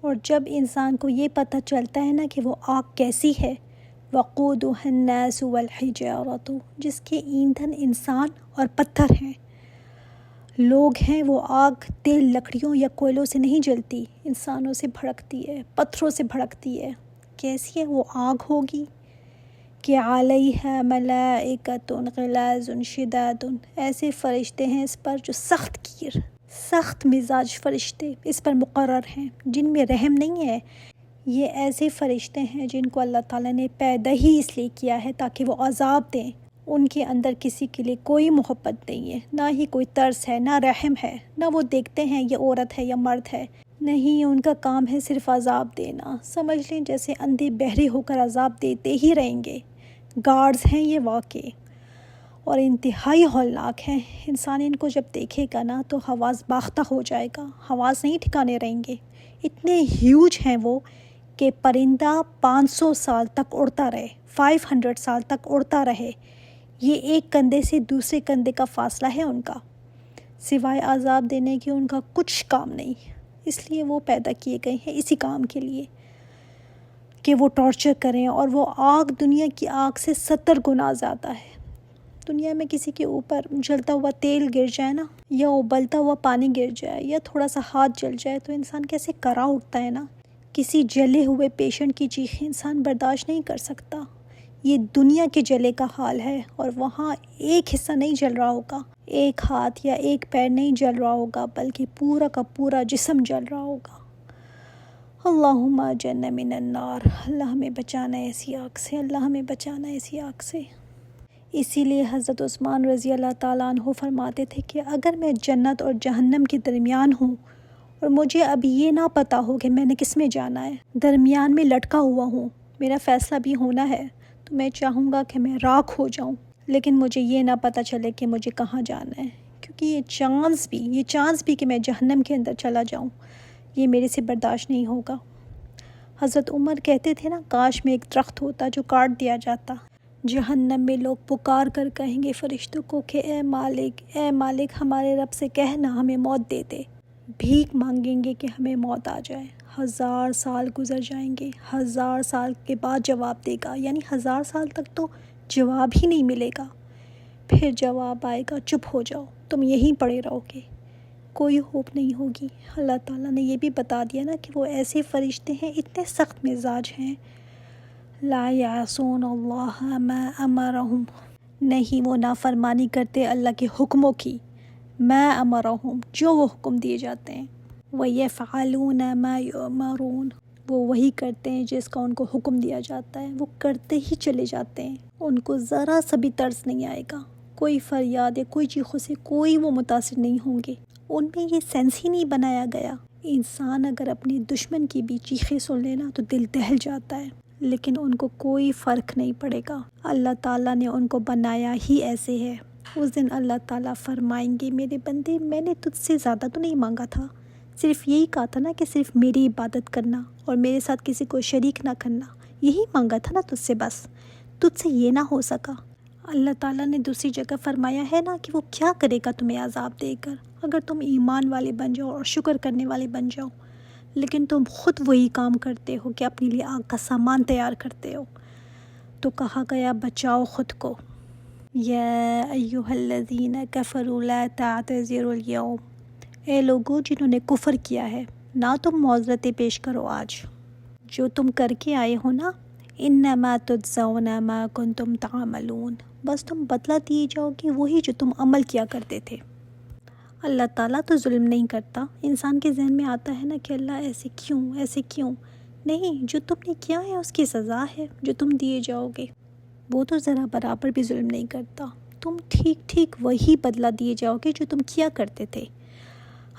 اور جب انسان کو یہ پتہ چلتا ہے نا کہ وہ آگ کیسی ہے، وقودها الناس والحجارۃ، جس کے ایندھن انسان اور پتھر ہیں، لوگ ہیں، وہ آگ تیل، لکڑیوں یا کوئلوں سے نہیں جلتی، انسانوں سے بھڑکتی ہے، پتھروں سے بھڑکتی ہے۔ کیسی ہے وہ آگ ہوگی کہ علیہا ملائکۃ غلاظ شداد، ایسے فرشتے ہیں اس پر جو سخت مزاج فرشتے اس پر مقرر ہیں، جن میں رحم نہیں ہے۔ یہ ایسے فرشتے ہیں جن کو اللہ تعالیٰ نے پیدا ہی اس لیے کیا ہے تاکہ وہ عذاب دیں۔ ان کے اندر کسی کے لیے کوئی محبت نہیں ہے، نہ ہی کوئی ترس ہے، نہ رحم ہے، نہ وہ دیکھتے ہیں یہ عورت ہے یا مرد ہے، نہیں، ان کا کام ہے صرف عذاب دینا۔ سمجھ لیں جیسے اندھے بہرے ہو کر عذاب دیتے ہی رہیں گے۔ گارڈز ہیں یہ واقعی، اور انتہائی ہولناک ہیں۔ انسان ان کو جب دیکھے گا نا تو حواس باختہ ہو جائے گا، حواس نہیں ٹھکانے رہیں گے۔ اتنے ہیوج ہیں وہ کہ پرندہ 500 سال تک اڑتا رہے، 500 سال تک اڑتا رہے، یہ ایک کندھے سے دوسرے کندھے کا فاصلہ ہے ان کا، سوائے عذاب دینے کی ان کا کچھ کام نہیں۔ اس لیے وہ پیدا کیے گئے ہیں اسی کام کے لیے کہ وہ ٹارچر کریں، اور وہ آگ دنیا کی آگ سے 70 گنا زیادہ ہے۔ دنیا میں کسی کے اوپر جلتا ہوا تیل گر جائے نا، یا ابلتا ہوا پانی گر جائے، یا تھوڑا سا ہاتھ جل جائے تو انسان کیسے کرا اٹھتا ہے نا۔ کسی جلے ہوئے پیشنٹ کی چیخیں انسان برداشت نہیں کر سکتا۔ یہ دنیا کے جلے کا حال ہے، اور وہاں ایک حصہ نہیں جل رہا ہوگا، ایک ہاتھ یا ایک پیر نہیں جل رہا ہوگا، بلکہ پورا کا پورا جسم جل رہا ہوگا۔ اللہم اجرنا من النار، اللہ ہمیں بچانا ہے ایسی آگ سے، اللہ ہمیں بچانا ہے ایسی آگ سے۔ اسی لیے حضرت عثمان رضی اللہ تعالیٰ عنہ فرماتے تھے کہ اگر میں جنت اور جہنم کے درمیان ہوں اور مجھے اب یہ نہ پتا ہو کہ میں نے کس میں جانا ہے، درمیان میں لٹکا ہوا ہوں، میرا فیصلہ بھی ہونا ہے، تو میں چاہوں گا کہ میں راکھ ہو جاؤں، لیکن مجھے یہ نہ پتا چلے کہ مجھے کہاں جانا ہے، کیونکہ یہ چانس بھی کہ میں جہنم کے اندر چلا جاؤں، یہ میرے سے برداشت نہیں ہوگا۔ حضرت عمر کہتے تھے نا، کاش میں ایک درخت ہوتا جو کاٹ دیا جاتا۔ جہنم میں لوگ پکار کر کہیں گے فرشتوں کو کہ اے مالک ہمارے رب سے کہنا ہمیں موت دے دے، بھیک مانگیں گے کہ ہمیں موت آ جائے۔ 1000 سال گزر جائیں گے، 1000 سال کے بعد جواب دے گا، یعنی 1000 سال تک تو جواب ہی نہیں ملے گا، پھر جواب آئے گا چپ ہو جاؤ، تم یہیں پڑے رہو گے، کوئی ہوپ نہیں ہوگی۔ اللہ تعالیٰ نے یہ بھی بتا دیا نا کہ وہ ایسے فرشتے ہیں، اتنے سخت مزاج ہیں، لا یعصون اللہ ما امرہم، نہیں وہ نافرمانی کرتے اللہ کے حکموں کی، ما امرہم، جو وہ حکم دیے جاتے ہیں، وَيَفْعَلُونَ مَا يُؤْمَرُونَ، وہ وہی کرتے ہیں جس کا ان کو حکم دیا جاتا ہے، وہ کرتے ہی چلے جاتے ہیں، ان کو ذرا سا بھی ترس نہیں آئے گا، کوئی فریاد یا کوئی چیخوں سے کوئی وہ متاثر نہیں ہوں گے، ان میں یہ سینس ہی نہیں بنایا گیا۔ انسان اگر اپنے دشمن کی بھی چیخیں سن لینا تو دل دہل جاتا ہے، لیکن ان کو کوئی فرق نہیں پڑے گا، اللہ تعالیٰ نے ان کو بنایا ہی ایسے ہے۔ اس دن اللہ تعالیٰ فرمائیں گے میرے بندے، میں نے تجھ سے زیادہ تو نہیں مانگا تھا، صرف یہی کہا تھا نا کہ صرف میری عبادت کرنا اور میرے ساتھ کسی کو شریک نہ کرنا، یہی مانگا تھا نا تجھ سے، بس تجھ سے یہ نہ ہو سکا۔ اللہ تعالیٰ نے دوسری جگہ فرمایا ہے نا کہ وہ کیا کرے گا تمہیں عذاب دے کر، اگر تم ایمان والے بن جاؤ اور شکر کرنے والے بن جاؤ، لیکن تم خود وہی کام کرتے ہو کہ اپنے لیے آگ کا سامان تیار کرتے ہو، تو کہا گیا بچاؤ خود کو۔ یا ایھا الذین کفروا لا تعتذروا اليوم، اے لوگو جنہوں نے کفر کیا ہے، نہ تم معذرتیں پیش کرو آج، جو تم کر کے آئے ہو نا، انما تجزون ما کنتم تعملون، بس تم بدلہ دیے جاؤ گے وہی جو تم عمل کیا کرتے تھے۔ اللہ تعالیٰ تو ظلم نہیں کرتا۔ انسان کے ذہن میں آتا ہے نا کہ اللہ ایسے کیوں، نہیں، جو تم نے کیا ہے اس کی سزا ہے جو تم دیے جاؤ گے، وہ تو ذرا برابر بھی ظلم نہیں کرتا، تم ٹھیک وہی بدلہ دیے جاؤ گے جو تم کیا کرتے تھے۔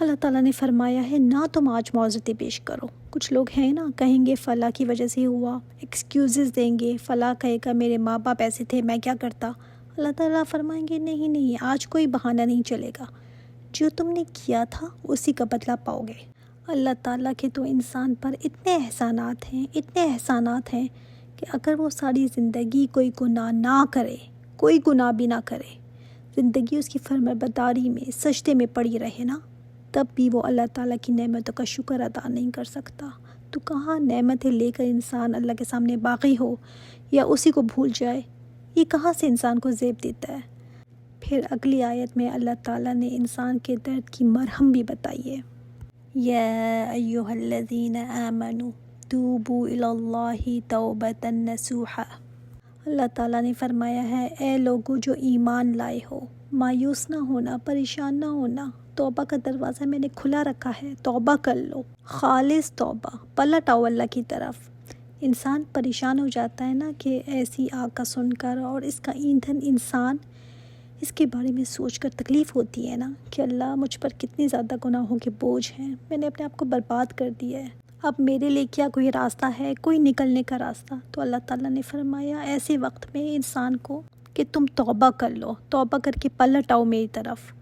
اللہ تعالیٰ نے فرمایا ہے نہ تم آج معذرتیں پیش کرو۔ کچھ لوگ ہیں نا، کہیں گے فلاں کی وجہ سے ہوا، ایکسکیوزز دیں گے، فلاں کہے گا میرے ماں باپ ایسے تھے میں کیا کرتا۔ اللہ تعالیٰ فرمائیں گے نہیں، آج کوئی بہانہ نہیں چلے گا، جو تم نے کیا تھا اسی کا بدلہ پاؤ گے۔ اللہ تعالیٰ کے تو انسان پر اتنے احسانات ہیں کہ اگر وہ ساری زندگی کوئی گناہ نہ کرے، کوئی گناہ بھی نہ کرے، زندگی اس کی فرمانبرداری میں سجدے میں پڑی رہے نا، تب بھی وہ اللہ تعالیٰ کی نعمتوں کا شکر ادا نہیں کر سکتا، تو کہاں نعمتیں لے کر انسان اللہ کے سامنے باقی ہو یا اسی کو بھول جائے، یہ کہاں سے انسان کو زیب دیتا ہے۔ پھر اگلی آیت میں اللہ تعالیٰ نے انسان کے درد کی مرہم بھی بتائی ہے، یا ایھا الذین آمنوا توبوا الی اللہ توبۃ نصوحا۔ اللہ تعالیٰ نے فرمایا ہے، اے لوگو جو ایمان لائے ہو، مایوس نہ ہونا، پریشان نہ ہونا، توبہ کا دروازہ میں نے کھلا رکھا ہے، توبہ کر لو، خالص توبہ، پلٹ آؤ اللہ کی طرف۔ انسان پریشان ہو جاتا ہے نا کہ ایسی آگ کا سن کر، اور اس کا ایندھن انسان، اس کے بارے میں سوچ کر تکلیف ہوتی ہے نا کہ اللہ مجھ پر کتنی زیادہ گناہوں کے بوجھ ہیں، میں نے اپنے آپ کو برباد کر دیا ہے، اب میرے لیے کیا کوئی راستہ ہے، کوئی نکلنے کا راستہ؟ تو اللہ تعالیٰ نے فرمایا ایسے وقت میں انسان کو کہ تم توبہ کر لو، توبہ کر کے پلٹ آؤ میری طرف۔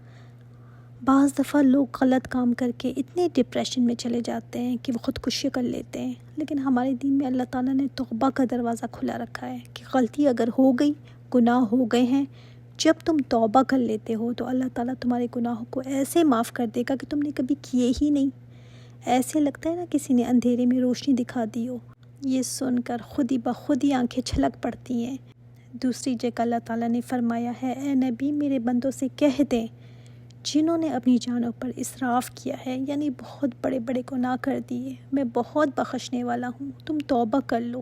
بعض دفعہ لوگ غلط کام کر کے اتنے ڈپریشن میں چلے جاتے ہیں کہ وہ خودکشی کر لیتے ہیں، لیکن ہمارے دین میں اللہ تعالیٰ نے توبہ کا دروازہ کھلا رکھا ہے کہ غلطی اگر ہو گئی، گناہ ہو گئے ہیں، جب تم توبہ کر لیتے ہو تو اللہ تعالیٰ تمہارے گناہوں کو ایسے معاف کر دے گا کہ تم نے کبھی کیے ہی نہیں، ایسے لگتا ہے نا کسی نے اندھیرے میں روشنی دکھا دی ہو۔ یہ سن کر خود ہی بخود ہی آنکھیں چھلک پڑتی ہیں۔ دوسری جگہ اللہ تعالیٰ نے فرمایا ہے، اے نبی میرے بندوں سے کہہ دیں جنہوں نے اپنی جانوں پر اسراف کیا ہے، یعنی بہت بڑے بڑے گناہ کر دیے، میں بہت بخشنے والا ہوں، تم توبہ کر لو،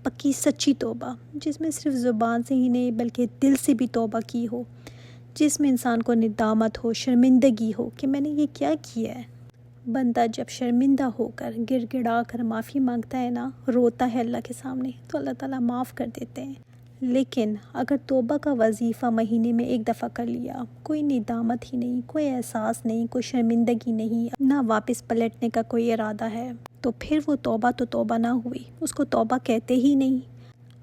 پکی سچی توبہ، جس میں صرف زبان سے ہی نہیں بلکہ دل سے بھی توبہ کی ہو، جس میں انسان کو ندامت ہو، شرمندگی ہو کہ میں نے یہ کیا کیا ہے۔ بندہ جب شرمندہ ہو کر گڑ گڑا کر معافی مانگتا ہے نا، روتا ہے اللہ کے سامنے، تو اللہ تعالیٰ معاف کر دیتے ہیں۔ لیکن اگر توبہ کا وظیفہ مہینے میں ایک دفعہ کر لیا، کوئی ندامت ہی نہیں، کوئی احساس نہیں، کوئی شرمندگی نہیں، نہ واپس پلٹنے کا کوئی ارادہ ہے، تو پھر وہ توبہ تو توبہ نہ ہوئی، اس کو توبہ کہتے ہی نہیں۔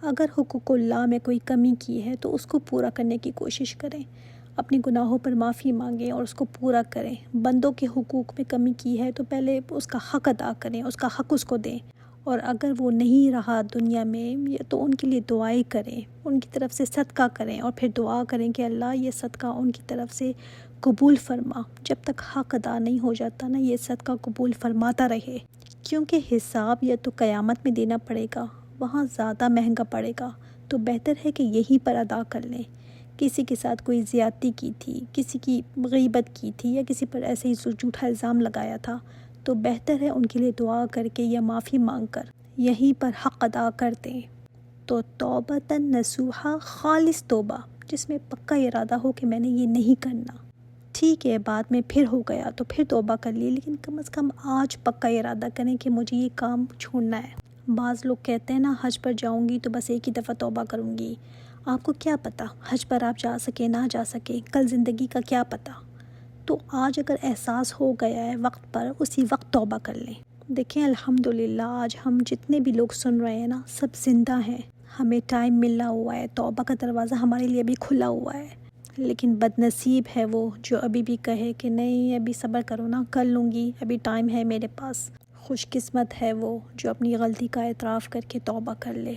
اگر حقوق اللہ میں کوئی کمی کی ہے تو اس کو پورا کرنے کی کوشش کریں، اپنے گناہوں پر معافی مانگیں اور اس کو پورا کریں۔ بندوں کے حقوق میں کمی کی ہے تو پہلے اس کا حق ادا کریں، اس کا حق اس کو دیں، اور اگر وہ نہیں رہا دنیا میں تو ان کے لیے دعائیں کریں، ان کی طرف سے صدقہ کریں، اور پھر دعا کریں کہ اللہ یہ صدقہ ان کی طرف سے قبول فرما۔ جب تک حق ادا نہیں ہو جاتا نا، یہ صدقہ قبول فرماتا رہے، کیونکہ حساب یا تو قیامت میں دینا پڑے گا، وہاں زیادہ مہنگا پڑے گا، تو بہتر ہے کہ یہیں پر ادا کر لیں۔ کسی کے ساتھ کوئی زیادتی کی تھی، کسی کی غیبت کی تھی، یا کسی پر ایسے ہی جھوٹا الزام لگایا تھا، تو بہتر ہے ان کے لیے دعا کر کے یا معافی مانگ کر یہیں پر حق ادا کر دیں۔ تو توبۃ نصوحا، خالص توبہ، جس میں پکا ارادہ ہو کہ میں نے یہ نہیں کرنا۔ ٹھیک ہے بعد میں پھر ہو گیا تو پھر توبہ کر لی، لیکن کم از کم آج پکا ارادہ کریں کہ مجھے یہ کام چھوڑنا ہے۔ بعض لوگ کہتے ہیں نا حج پر جاؤں گی تو بس ایک ہی دفعہ توبہ کروں گی، آپ کو کیا پتہ حج پر آپ جا سکے نہ جا سکے، کل زندگی کا کیا پتہ۔ تو آج اگر احساس ہو گیا ہے وقت پر، اسی وقت توبہ کر لیں۔ دیکھیں الحمدللہ آج ہم جتنے بھی لوگ سن رہے ہیں نا، سب زندہ ہیں، ہمیں ٹائم ملا ہوا ہے، توبہ کا دروازہ ہمارے لیے بھی کھلا ہوا ہے، لیکن بد نصیب ہے وہ جو ابھی بھی کہے کہ نہیں ابھی صبر کرو نا، کر لوں گی، ابھی ٹائم ہے میرے پاس۔ خوش قسمت ہے وہ جو اپنی غلطی کا اعتراف کر کے توبہ کر لے۔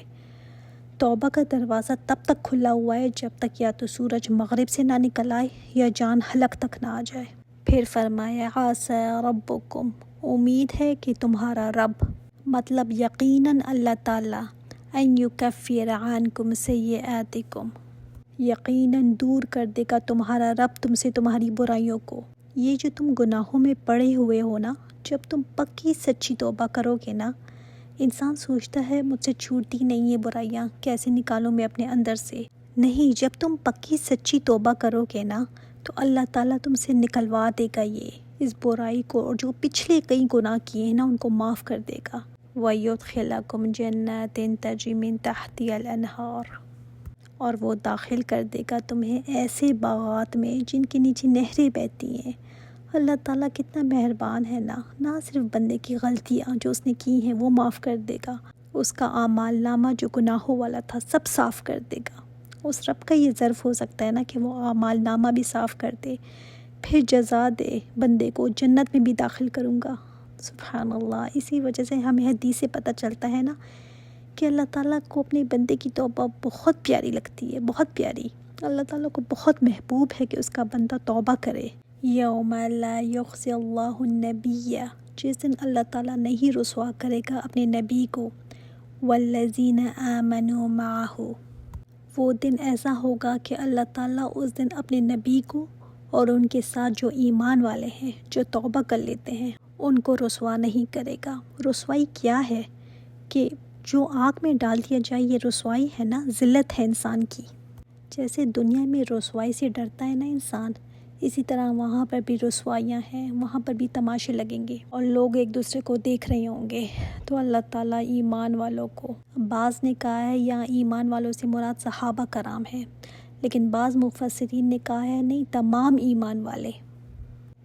توبہ کا دروازہ تب تک کھلا ہوا ہے جب تک یا تو سورج مغرب سے نہ نکل آئے یا جان حلق تک نہ آ جائے۔ پھر فرمایا عسیٰ ربکم، امید ہے کہ تمہارا رب، مطلب یقیناً اللہ تعالیٰ، ان یکفر عنکم سیئاتکم، یقیناً دور کر دے گا تمہارا رب تم سے تمہاری برائیوں کو۔ یہ جو تم گناہوں میں پڑے ہوئے ہو نا، جب تم پکی سچی توبہ کرو گے نا، انسان سوچتا ہے مجھ سے چھوٹتی نہیں یہ برائیاں، کیسے نکالوں میں اپنے اندر سے۔ نہیں، جب تم پکی سچی توبہ کرو گے نا تو اللہ تعالیٰ تم سے نکلوا دے گا یہ اس برائی کو، اور جو پچھلے کئی گناہ کیے ہیں نا ان کو معاف کر دے گا۔ وَيُدْخِلَكُمْ جَنَّاتٍ تَجْرِی مِن تَحْتِہَا الْأَنْہَارُ، اور وہ داخل کر دے گا تمہیں ایسے باغات میں جن کے نیچے نہریں بہتی ہیں۔ اللہ تعالیٰ کتنا مہربان ہے نا، نہ صرف بندے کی غلطیاں جو اس نے کی ہیں وہ معاف کر دے گا، اس کا اعمال نامہ جو گناہوں والا تھا سب صاف کر دے گا۔ اس رب کا یہ ظرف ہو سکتا ہے نا کہ وہ اعمال نامہ بھی صاف کر دے، پھر جزا دے بندے کو، جنت میں بھی داخل کروں گا۔ سبحان اللہ۔ اسی وجہ سے ہمیں حدیث سے پتہ چلتا ہے نا کہ اللہ تعالیٰ کو اپنے بندے کی توبہ بہت پیاری لگتی ہے، بہت پیاری۔ اللہ تعالیٰ کو بہت محبوب ہے کہ اس کا بندہ توبہ کرے۔ یوم لا یخزی اللہ النبی، جس دن اللہ تعالیٰ نہیں رسوا کرے گا اپنے نبی کو، والذین آمنوا معہ، وہ دن ایسا ہوگا کہ اللہ تعالیٰ اس دن اپنے نبی کو اور ان کے ساتھ جو ایمان والے ہیں، جو توبہ کر لیتے ہیں، ان کو رسوا نہیں کرے گا۔ رسوائی کیا ہے؟ کہ جو آگ میں ڈال دیا جائے، یہ رسوائی ہے نا، ذلت ہے انسان کی۔ جیسے دنیا میں رسوائی سے ڈرتا ہے نا انسان، اسی طرح وہاں پر بھی رسوائیاں ہیں، وہاں پر بھی تماشے لگیں گے اور لوگ ایک دوسرے کو دیکھ رہے ہوں گے۔ تو اللہ تعالیٰ ایمان والوں کو، بعض نے کہا ہے یا ایمان والوں سے مراد صحابہ کرام ہے، لیکن بعض مفسرین نے کہا ہے نہیں، تمام ایمان والے۔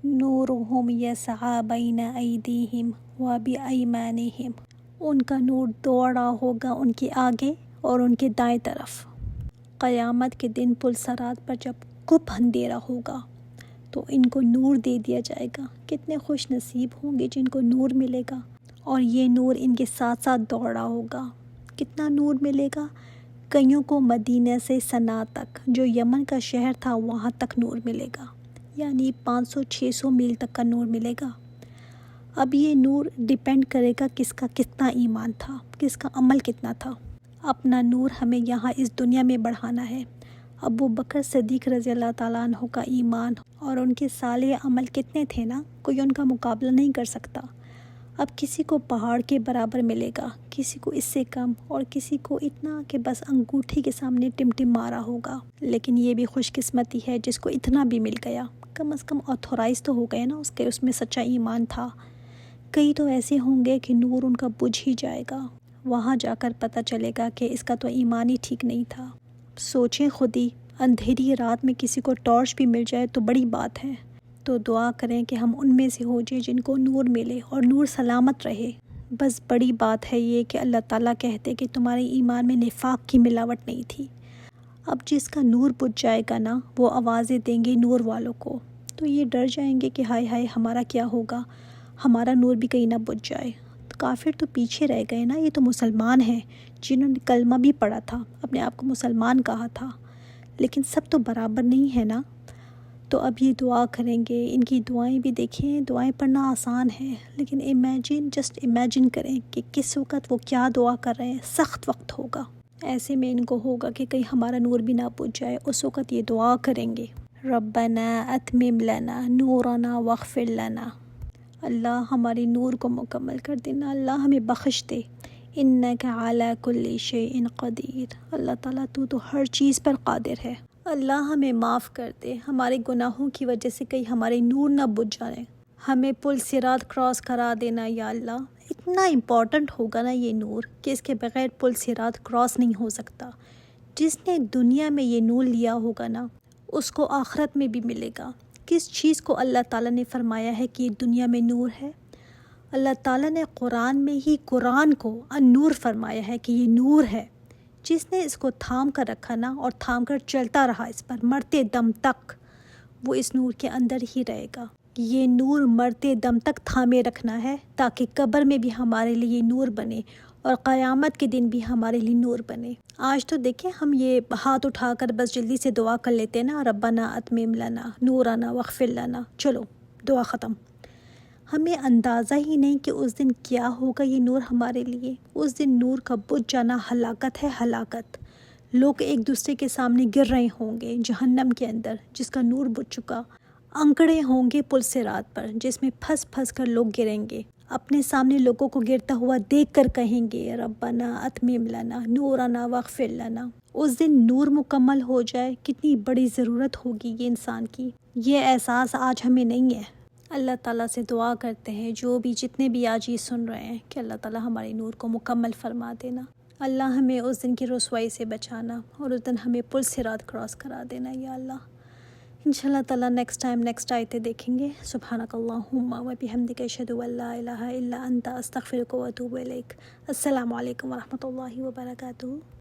نورہم یسعی بین ایدیہم وبایمانہم، ان کا نور دوڑ رہا ہوگا ان کے آگے اور ان کے دائیں طرف۔ قیامت کے دن پل صراط پر جب کپ اندھیرا ہوگا تو ان کو نور دے دیا جائے گا۔ کتنے خوش نصیب ہوں گے جن کو نور ملے گا، اور یہ نور ان کے ساتھ ساتھ دوڑ رہا ہوگا۔ کتنا نور ملے گا؟ کئیوں کو مدینہ سے صنعاء تک، جو یمن کا شہر تھا، وہاں تک نور ملے گا، یعنی 500-600 میل تک کا نور ملے گا۔ اب یہ نور ڈیپینڈ کرے گا کس کا کتنا ایمان تھا، کس کا عمل کتنا تھا۔ اپنا نور ہمیں یہاں اس دنیا میں بڑھانا ہے۔ ابو بکر صدیق رضی اللہ تعالیٰ عنہ کا ایمان اور ان کے صالح عمل کتنے تھے نا، کوئی ان کا مقابلہ نہیں کر سکتا۔ اب کسی کو پہاڑ کے برابر ملے گا، کسی کو اس سے کم، اور کسی کو اتنا کہ بس انگوٹھی کے سامنے ٹمٹم مارا ہوگا۔ لیکن یہ بھی خوش قسمتی ہے جس کو اتنا بھی مل گیا، کم از کم آتھورائز تو ہو گئے نا، اس میں سچا ایمان تھا۔ کئی تو ایسے ہوں گے کہ نور ان کا بجھ ہی جائے گا، وہاں جا کر پتہ چلے گا کہ اس کا تو ایمان ہی ٹھیک نہیں تھا۔ سوچیں خود ہی، اندھیری رات میں کسی کو ٹارچ بھی مل جائے تو بڑی بات ہے۔ تو دعا کریں کہ ہم ان میں سے ہو جائیں جن کو نور ملے اور نور سلامت رہے۔ بس بڑی بات ہے یہ کہ اللہ تعالیٰ کہتے کہ تمہارے ایمان میں نفاق کی ملاوٹ نہیں تھی۔ اب جس کا نور بجھ جائے گا نا، وہ آوازیں دیں گے نور والوں کو، تو یہ ڈر جائیں گے کہ ہائے ہائے ہمارا کیا ہوگا، ہمارا نور بھی کہیں نہ بجھ جائے۔ تو کافر تو پیچھے رہ گئے نا، یہ تو مسلمان ہیں جنہوں نے کلمہ بھی پڑھا تھا، اپنے آپ کو مسلمان کہا تھا، لیکن سب تو برابر نہیں ہے نا۔ تو اب یہ دعا کریں گے، ان کی دعائیں بھی دیکھیں، دعائیں پڑھنا آسان ہے، لیکن جسٹ امیجن کریں کہ کس وقت وہ کیا دعا کر رہے ہیں۔ سخت وقت ہوگا، ایسے میں ان کو ہوگا کہ کہیں ہمارا نور بھی نہ بجھ جائے، اس وقت یہ دعا کریں گے، ربنا اتمم لنا نورنا واغفر لنا، اللہ ہماری نور کو مکمل کر دینا، اللہ ہمیں بخش دے، انک علی کل شیء قدیر، اللہ تعالیٰ تو ہر چیز پر قادر ہے۔ اللہ ہمیں معاف کر دے، ہمارے گناہوں کی وجہ سے کہیں ہمارے نور نہ بجھ جائے، ہمیں پل صراط کراس کرا دینا یا اللہ۔ اتنا امپورٹنٹ ہوگا نا یہ نور کہ اس کے بغیر پل صراط کراس نہیں ہو سکتا۔ جس نے دنیا میں یہ نور لیا ہوگا نا، اس کو آخرت میں بھی ملے گا۔ کس چیز کو اللہ تعالیٰ نے فرمایا ہے کہ یہ دنیا میں نور ہے؟ اللہ تعالیٰ نے قرآن میں ہی قرآن کو النور فرمایا ہے کہ یہ نور ہے۔ جس نے اس کو تھام کر رکھا نا اور تھام کر چلتا رہا اس پر مرتے دم تک، وہ اس نور کے اندر ہی رہے گا۔ یہ نور مرتے دم تک تھامے رکھنا ہے تاکہ قبر میں بھی ہمارے لیے نور بنے اور قیامت کے دن بھی ہمارے لیے نور بنے۔ آج تو دیکھیں ہم یہ ہاتھ اٹھا کر بس جلدی سے دعا کر لیتے ہیں نا، ربنا اتمم لنا نورنا واغفر لنا، چلو دعا ختم۔ ہمیں اندازہ ہی نہیں کہ اس دن کیا ہوگا یہ نور ہمارے لیے۔ اس دن نور کا بجھ جانا ہلاکت ہے، ہلاکت۔ لوگ ایک دوسرے کے سامنے گر رہے ہوں گے جہنم کے اندر، جس کا نور بجھ چکا، انکڑے ہوں گے پل صراط پر، جس میں پھنس پھنس کر لوگ گریں گے، اپنے سامنے لوگوں کو گرتا ہوا دیکھ کر کہیں گے ربنا اتمم لنا نورنا واغفر لنا۔ اس دن نور مکمل ہو جائے، کتنی بڑی ضرورت ہوگی یہ انسان کی۔ یہ احساس آج ہمیں نہیں ہے۔ اللہ تعالیٰ سے دعا کرتے ہیں جتنے بھی آج یہ سن رہے ہیں کہ اللہ تعالیٰ ہمارے نور کو مکمل فرما دینا، اللہ ہمیں اس دن کی رسوائی سے بچانا، اور اس دن ہمیں پل صراط کراس کرا دینا یا اللہ۔ انشاءاللہ تعالیٰ نیکسٹ آیتیں دیکھیں گے۔ سبحانک اللہم و بحمدک اشہد ان لا الہ الا انت استغفرک و اتوب الیک۔ السلام علیکم ورحمۃ اللہ وبرکاتہ۔